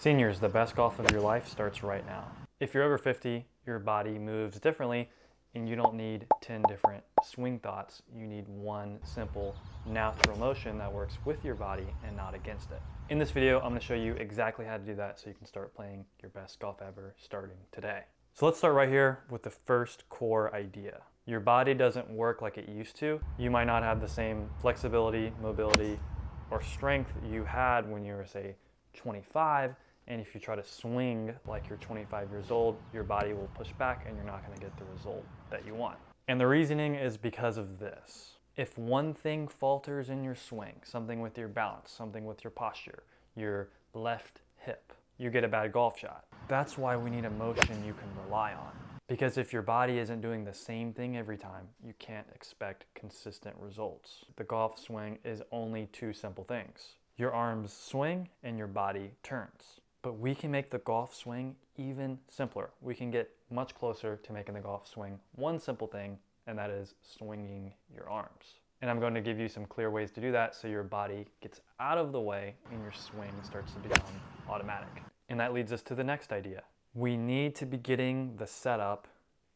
Seniors, the best golf of your life starts right now. If you're over 50, your body moves differently and you don't need 10 different swing thoughts. You need one simple natural motion that works with your body and not against it. In this video, I'm going to show you exactly how to do that so you can start playing your best golf ever starting today. So let's start right here with the first core idea. Your body doesn't work like it used to. You might not have the same flexibility, mobility, or strength you had when you were, say, 25. And if you try to swing like you're 25 years old, your body will push back and you're not going to get the result that you want. And the reasoning is because of this. If one thing falters in your swing, something with your balance, something with your posture, your left hip, you get a bad golf shot. That's why we need a motion you can rely on. Because if your body isn't doing the same thing every time, you can't expect consistent results. The golf swing is only two simple things. Your arms swing and your body turns. But we can make the golf swing even simpler. We can get much closer to making the golf swing one simple thing, and that is swinging your arms. And I'm going to give you some clear ways to do that so your body gets out of the way and your swing starts to become automatic. And that leads us to the next idea. We need to be getting the setup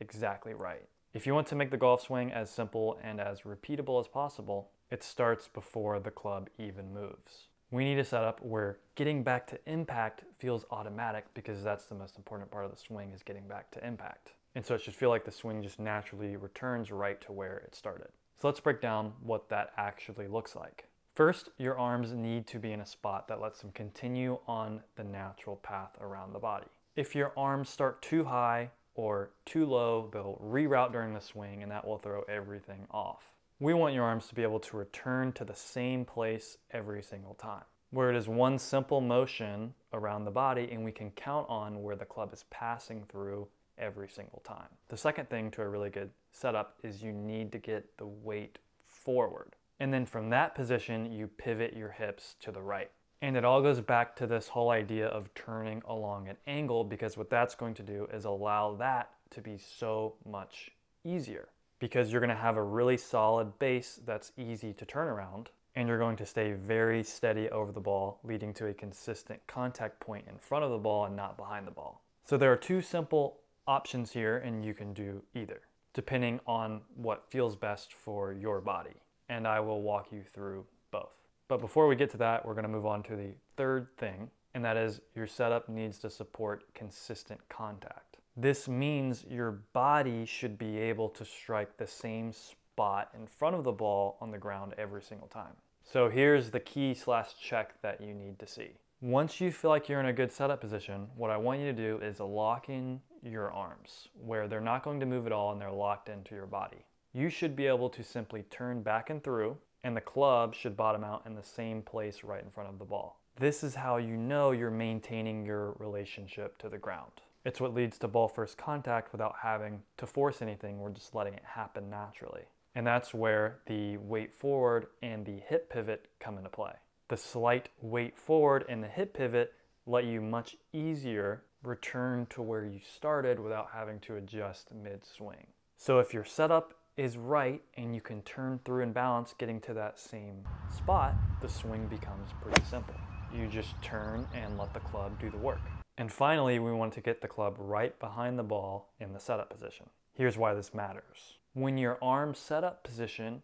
exactly right. If you want to make the golf swing as simple and as repeatable as possible, it starts before the club even moves. We need a setup where getting back to impact feels automatic because that's the most important part of the swing is getting back to impact. And so it should feel like the swing just naturally returns right to where it started. So let's break down what that actually looks like. First, your arms need to be in a spot that lets them continue on the natural path around the body. If your arms start too high or too low, they'll reroute during the swing and that will throw everything off. We want your arms to be able to return to the same place every single time, where it is one simple motion around the body and we can count on where the club is passing through every single time. The second thing to a really good setup is you need to get the weight forward. And then from that position, you pivot your hips to the right. And it all goes back to this whole idea of turning along an angle, because what that's going to do is allow that to be so much easier. Because you're going to have a really solid base that's easy to turn around, and you're going to stay very steady over the ball, leading to a consistent contact point in front of the ball and not behind the ball. So there are two simple options here, and you can do either, depending on what feels best for your body. And I will walk you through both. But before we get to that, we're going to move on to the third thing, and that is your setup needs to support consistent contact. This means your body should be able to strike the same spot in front of the ball on the ground every single time. So here's the key/check that you need to see. Once you feel like you're in a good setup position, what I want you to do is lock in your arms where they're not going to move at all and they're locked into your body. You should be able to simply turn back and through, and the club should bottom out in the same place right in front of the ball. This is how you know you're maintaining your relationship to the ground. It's what leads to ball first contact without having to force anything. We're just letting it happen naturally. And that's where the weight forward and the hip pivot come into play. The slight weight forward and the hip pivot let you much easier return to where you started without having to adjust mid-swing. So if your setup is right and you can turn through and balance getting to that same spot, the swing becomes pretty simple. You just turn and let the club do the work. And finally, we want to get the club right behind the ball in the setup position. Here's why this matters. When your arm setup position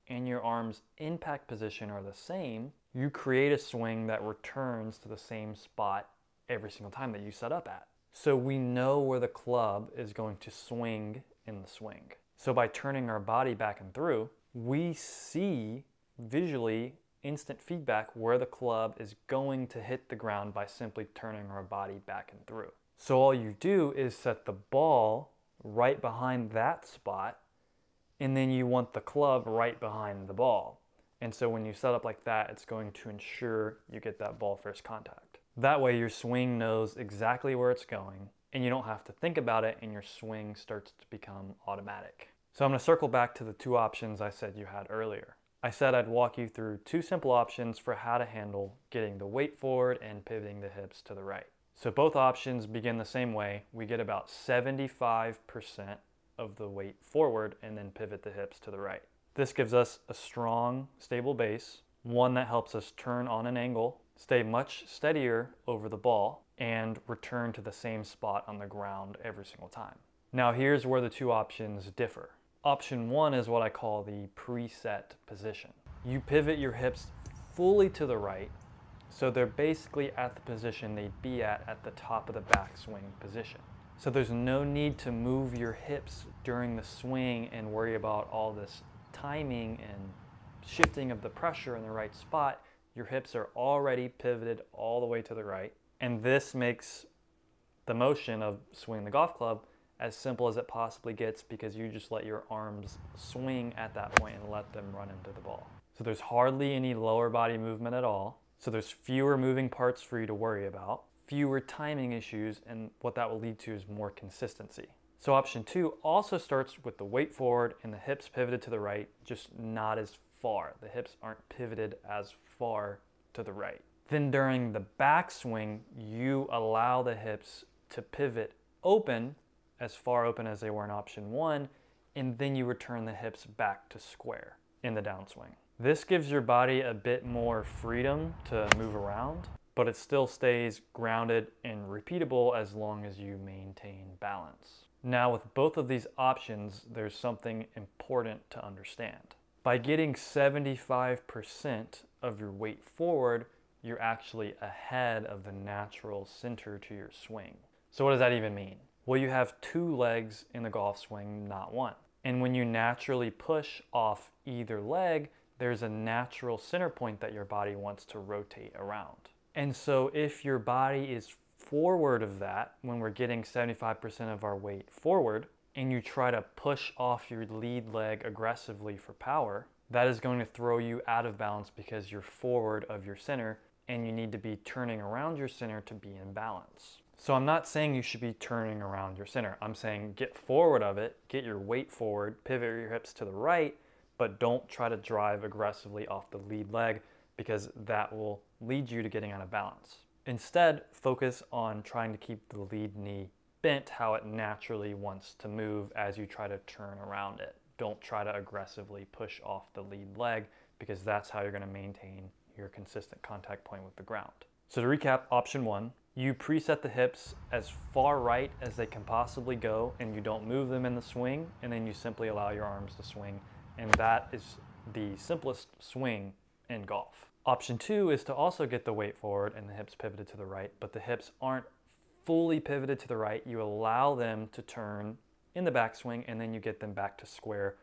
and your arm's impact position are the same, you create a swing that returns to the same spot every single time that you set up at. So we know where the club is going to swing in the swing. So by turning our body back and through, we see visually instant feedback where the club is going to hit the ground by simply turning our body back and through. So all you do is set the ball right behind that spot, and then you want the club right behind the ball. And so when you set up like that, it's going to ensure you get that ball first contact. That way your swing knows exactly where it's going, and you don't have to think about it, and your swing starts to become automatic. So I'm going to circle back to the two options I said you had earlier. I said I'd walk you through two simple options for how to handle getting the weight forward and pivoting the hips to the right. So both options begin the same way. We get about 75% of the weight forward and then pivot the hips to the right. This gives us a strong, stable base, one that helps us turn on an angle stay much steadier over the ball, and return to the same spot on the ground every single time. Now here's where the two options differ. Option one is what I call the preset position. You pivot your hips fully to the right, so they're basically at the position they'd be at the top of the backswing position. So there's no need to move your hips during the swing and worry about all this timing and shifting of the pressure in the right spot. Your hips are already pivoted all the way to the right. And this makes the motion of swinging the golf club as simple as it possibly gets, because you just let your arms swing at that point and let them run into the ball. So there's hardly any lower body movement at all. So there's fewer moving parts for you to worry about, fewer timing issues, and what that will lead to is more consistency. So option two also starts with the weight forward and the hips pivoted to the right, just not as far. The hips aren't pivoted as far to the right. Then during the backswing, you allow the hips to pivot open, as far open as they were in option one, and then you return the hips back to square in the downswing. This gives your body a bit more freedom to move around, but it still stays grounded and repeatable as long as you maintain balance. Now with both of these options, there's something important to understand. By getting 75% of your weight forward, you're actually ahead of the natural center to your swing. So what does that even mean? Well, you have two legs in the golf swing, not one. And when you naturally push off either leg, there's a natural center point that your body wants to rotate around. And so if your body is forward of that, when we're getting 75% of our weight forward, and you try to push off your lead leg aggressively for power, that is going to throw you out of balance because you're forward of your center and you need to be turning around your center to be in balance. So I'm not saying you should be turning around your center. I'm saying get forward of it, get your weight forward, pivot your hips to the right, but don't try to drive aggressively off the lead leg because that will lead you to getting out of balance. Instead, focus on trying to keep the lead knee bent how it naturally wants to move as you try to turn around it. Don't try to aggressively push off the lead leg because that's how you're going to maintain your consistent contact point with the ground. So to recap, option one, you preset the hips as far right as they can possibly go and you don't move them in the swing, and then you simply allow your arms to swing, and that is the simplest swing in golf. Option two is to also get the weight forward and the hips pivoted to the right, but the hips aren't fully pivoted to the right. You allow them to turn in the backswing and then you get them back to square,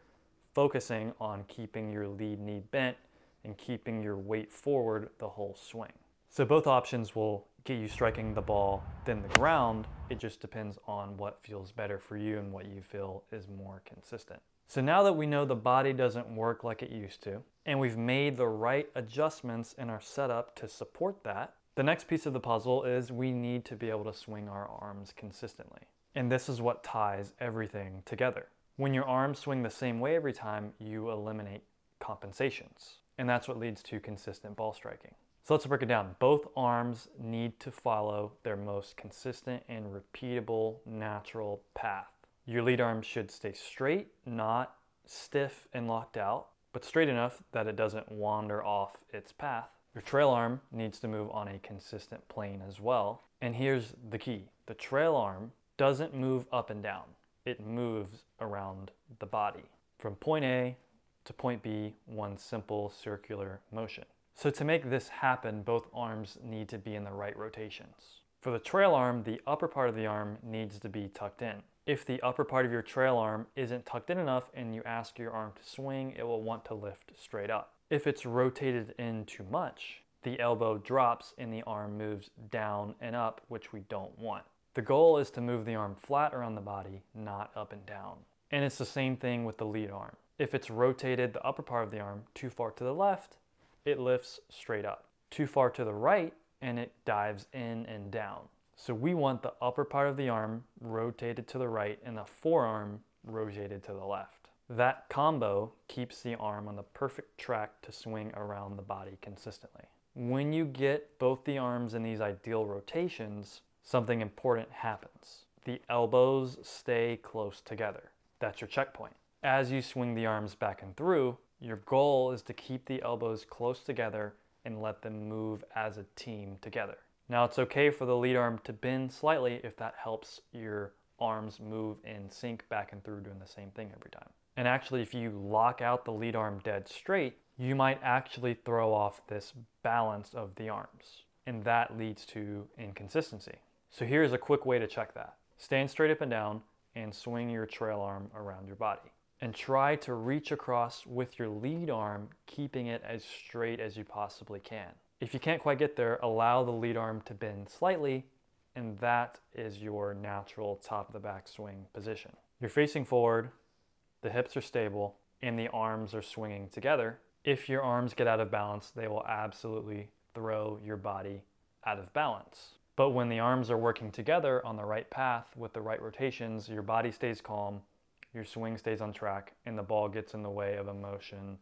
focusing on keeping your lead knee bent and keeping your weight forward the whole swing. So both options will get you striking the ball than the ground. It just depends on what feels better for you and what you feel is more consistent. So now that we know the body doesn't work like it used to, and we've made the right adjustments in our setup to support that, the next piece of the puzzle is we need to be able to swing our arms consistently. And this is what ties everything together. When your arms swing the same way every time, you eliminate compensations. And that's what leads to consistent ball striking. So let's break it down. Both arms need to follow their most consistent and repeatable natural path. Your lead arm should stay straight, not stiff and locked out, but straight enough that it doesn't wander off its path. Your trail arm needs to move on a consistent plane as well. And here's the key. The trail arm doesn't move up and down. It moves around the body from point A to point B, one simple circular motion. So to make this happen, both arms need to be in the right rotations. For the trail arm, the upper part of the arm needs to be tucked in. If the upper part of your trail arm isn't tucked in enough and you ask your arm to swing, it will want to lift straight up. If it's rotated in too much, the elbow drops and the arm moves down and up, which we don't want. The goal is to move the arm flat around the body, not up and down. And it's the same thing with the lead arm. If it's rotated the upper part of the arm too far to the left, it lifts straight up. Too far to the right, and it dives in and down. So we want the upper part of the arm rotated to the right and the forearm rotated to the left. That combo keeps the arm on the perfect track to swing around the body consistently. When you get both the arms in these ideal rotations, something important happens. The elbows stay close together. That's your checkpoint. As you swing the arms back and through, your goal is to keep the elbows close together and let them move as a team together. Now it's okay for the lead arm to bend slightly if that helps your arms move in sync back and through doing the same thing every time. And actually, if you lock out the lead arm dead straight, you might actually throw off this balance of the arms, and that leads to inconsistency. So here's a quick way to check that. Stand straight up and down and swing your trail arm around your body. And try to reach across with your lead arm, keeping it as straight as you possibly can. If you can't quite get there, allow the lead arm to bend slightly, and that is your natural top of the back swing position. You're facing forward, the hips are stable, and the arms are swinging together. If your arms get out of balance, they will absolutely throw your body out of balance. But when the arms are working together on the right path with the right rotations, your body stays calm, your swing stays on track, and the ball gets in the way of a motion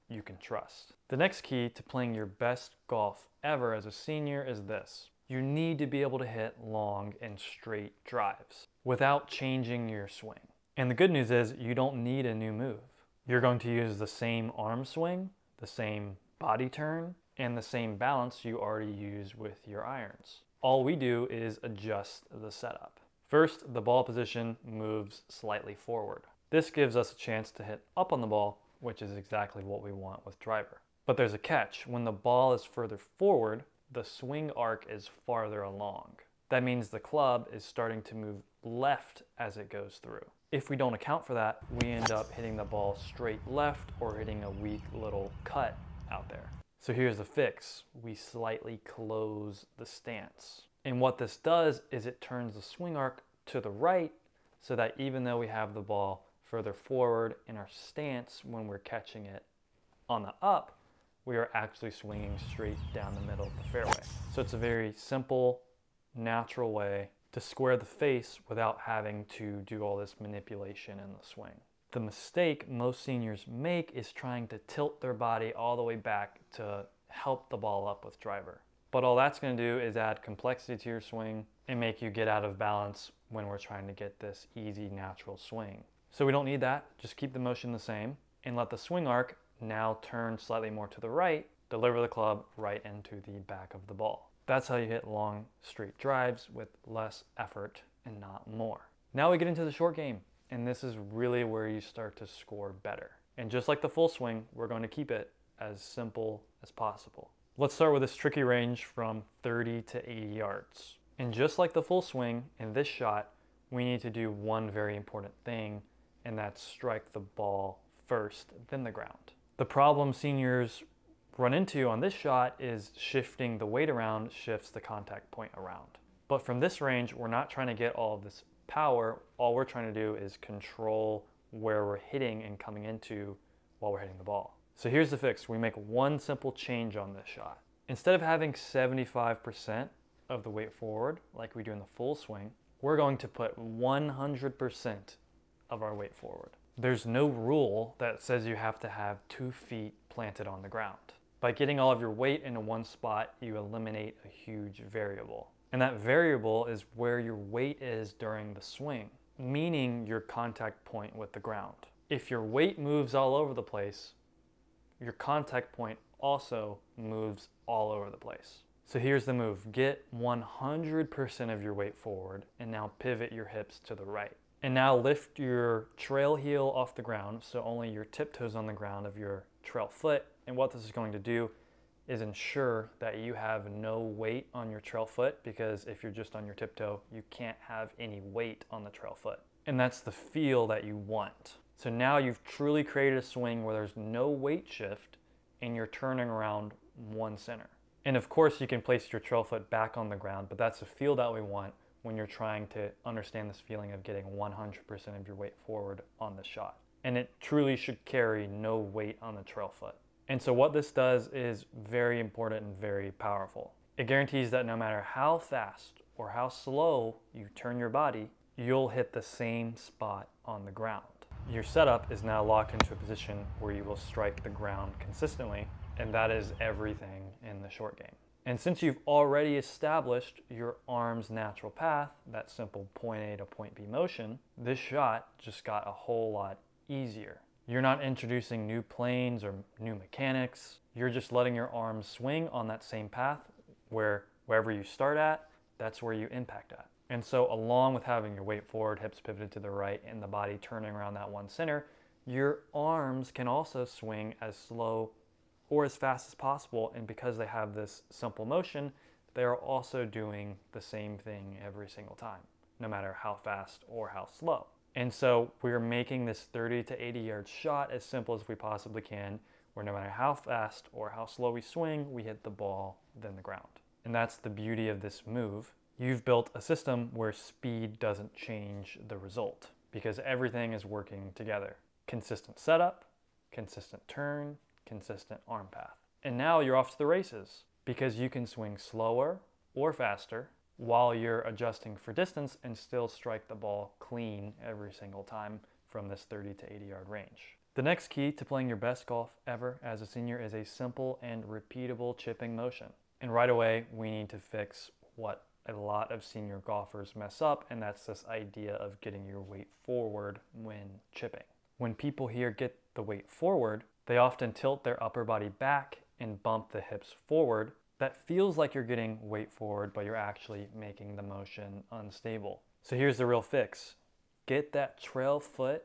you can trust. The next key to playing your best golf ever as a senior is this. You need to be able to hit long and straight drives without changing your swing. And the good news is you don't need a new move. You're going to use the same arm swing, the same body turn, and the same balance you already use with your irons. All we do is adjust the setup. First, the ball position moves slightly forward. This gives us a chance to hit up on the ball, which is exactly what we want with driver. But there's a catch. When the ball is further forward, the swing arc is farther along. That means the club is starting to move left as it goes through. If we don't account for that, we end up hitting the ball straight left or hitting a weak little cut out there. So here's the fix. We slightly close the stance. And what this does is it turns the swing arc to the right so that even though we have the ball further forward in our stance when we're catching it on the up, we are actually swinging straight down the middle of the fairway. So it's a very simple, natural way to square the face without having to do all this manipulation in the swing. The mistake most seniors make is trying to tilt their body all the way back to help the ball up with driver. But all that's going to do is add complexity to your swing and make you get out of balance when we're trying to get this easy, natural swing. So we don't need that. Just keep the motion the same and let the swing arc now turn slightly more to the right, deliver the club right into the back of the ball. That's how you hit long, straight drives with less effort and not more. Now we get into the short game, and this is really where you start to score better. And just like the full swing, we're going to keep it as simple as possible. Let's start with this tricky range from 30 to 80 yards. And just like the full swing, in this shot, we need to do one very important thing, and that's strike the ball first, then the ground. The problem seniors run into on this shot is shifting the weight around shifts the contact point around. But from this range, we're not trying to get all of this power. All we're trying to do is control where we're hitting and coming into while we're hitting the ball. So here's the fix. We make one simple change on this shot. Instead of having 75% of the weight forward like we do in the full swing, we're going to put 100% of our weight forward. There's no rule that says you have to have 2 feet planted on the ground. By getting all of your weight into one spot, you eliminate a huge variable. And that variable is where your weight is during the swing, meaning your contact point with the ground. If your weight moves all over the place, your contact point also moves all over the place. So here's the move. Get 100% of your weight forward and now pivot your hips to the right. And now lift your trail heel off the ground, so only your tiptoes on the ground of your trail foot. And what this is going to do is ensure that you have no weight on your trail foot, because if you're just on your tiptoe, you can't have any weight on the trail foot. And that's the feel that you want. So now you've truly created a swing where there's no weight shift and you're turning around one center. And of course you can place your trail foot back on the ground, but that's the feel that we want when you're trying to understand this feeling of getting 100% of your weight forward on the shot. And it truly should carry no weight on the trail foot. And so what this does is very important and very powerful. It guarantees that no matter how fast or how slow you turn your body, you'll hit the same spot on the ground. Your setup is now locked into a position where you will strike the ground consistently, and that is everything in the short game. And since you've already established your arm's natural path, that simple point A to point B motion, this shot just got a whole lot easier. You're not introducing new planes or new mechanics. You're just letting your arms swing on that same path where wherever you start at, that's where you impact at. And so along with having your weight forward, hips pivoted to the right, and the body turning around that one center, your arms can also swing as slow or as fast as possible. And because they have this simple motion, they are also doing the same thing every single time, no matter how fast or how slow. And so we're making this 30 to 80 yard shot as simple as we possibly can, where no matter how fast or how slow we swing, we hit the ball, then the ground. And that's the beauty of this move. You've built a system where speed doesn't change the result because everything is working together. Consistent setup, consistent turn, consistent arm path. And now you're off to the races because you can swing slower or faster while you're adjusting for distance and still strike the ball clean every single time from this 30 to 80 yard range. The next key to playing your best golf ever as a senior is a simple and repeatable chipping motion. And right away, we need to fix what a lot of senior golfers mess up, and that's this idea of getting your weight forward when chipping. When people here get the weight forward, they often tilt their upper body back and bump the hips forward. That feels like you're getting weight forward, but you're actually making the motion unstable. So here's the real fix. Get that trail foot,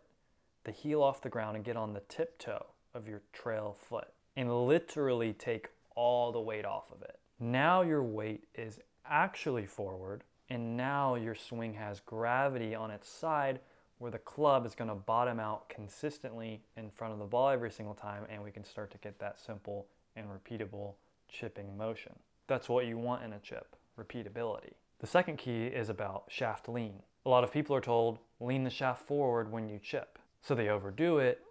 the heel off the ground, and get on the tiptoe of your trail foot and literally take all the weight off of it. Now your weight is actually forward, and now your swing has gravity on its side where the club is going to bottom out consistently in front of the ball every single time, and we can start to get that simple and repeatable chipping motion. That's what you want in a chip, repeatability. The second key is about shaft lean. A lot of people are told, lean the shaft forward when you chip. So they overdo it,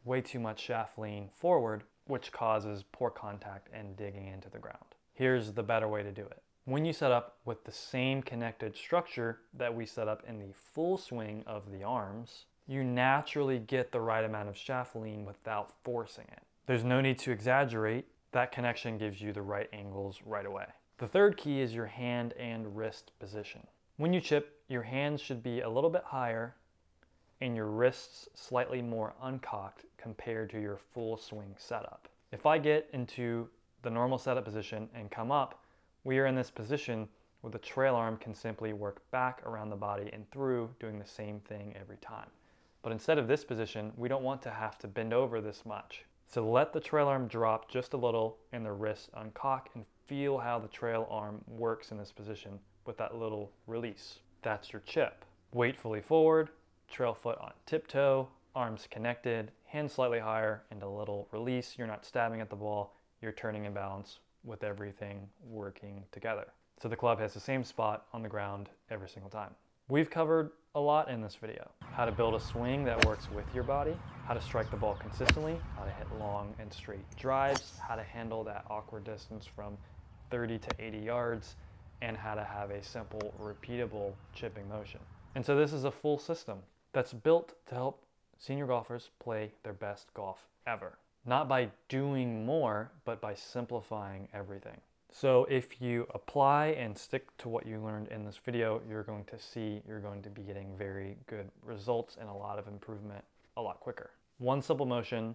way too much shaft lean forward, which causes poor contact and digging into the ground. Here's the better way to do it. When you set up with the same connected structure that we set up in the full swing of the arms, you naturally get the right amount of shaft lean without forcing it. There's no need to exaggerate. That connection gives you the right angles right away. The third key is your hand and wrist position. When you chip, your hands should be a little bit higher and your wrists slightly more uncocked compared to your full swing setup. If I get into the normal setup position and come up, we are in this position where the trail arm can simply work back around the body and through, doing the same thing every time. But instead of this position, we don't want to have to bend over this much. So let the trail arm drop just a little and the wrist uncock, and feel how the trail arm works in this position with that little release. That's your chip. Weight fully forward, trail foot on tiptoe, arms connected, hands slightly higher, and a little release. You're not stabbing at the ball, you're turning in balance with everything working together. So the club has the same spot on the ground every single time. We've covered a lot in this video. How to build a swing that works with your body, how to strike the ball consistently, how to hit long and straight drives, how to handle that awkward distance from 30 to 80 yards, and how to have a simple, repeatable chipping motion. And so this is a full system that's built to help senior golfers play their best golf ever. Not by doing more, but by simplifying everything. So if you apply and stick to what you learned in this video, you're going to be getting very good results and a lot of improvement a lot quicker. One simple motion,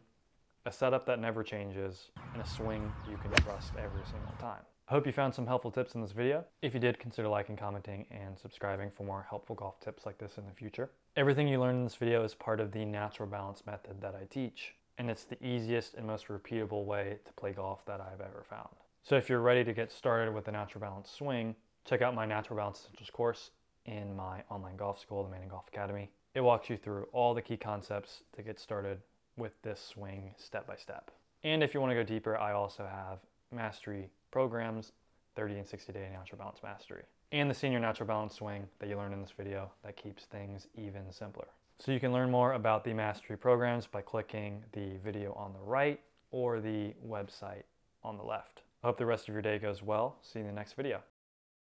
a setup that never changes, and a swing you can trust every single time. I hope you found some helpful tips in this video. If you did, consider liking, commenting, and subscribing for more helpful golf tips like this in the future. Everything you learned in this video is part of the natural balance method that I teach, and it's the easiest and most repeatable way to play golf that I've ever found. So if you're ready to get started with the natural balance swing, check out my natural balance essentials course in my online golf school, the ManningGolf Academy. It walks you through all the key concepts to get started with this swing step by step. And if you want to go deeper, I also have mastery programs, 30 and 60-day natural balance mastery, and the senior natural balance swing that you learned in this video that keeps things even simpler. So you can learn more about the mastery programs by clicking the video on the right or the website on the left. I hope the rest of your day goes well. See you in the next video.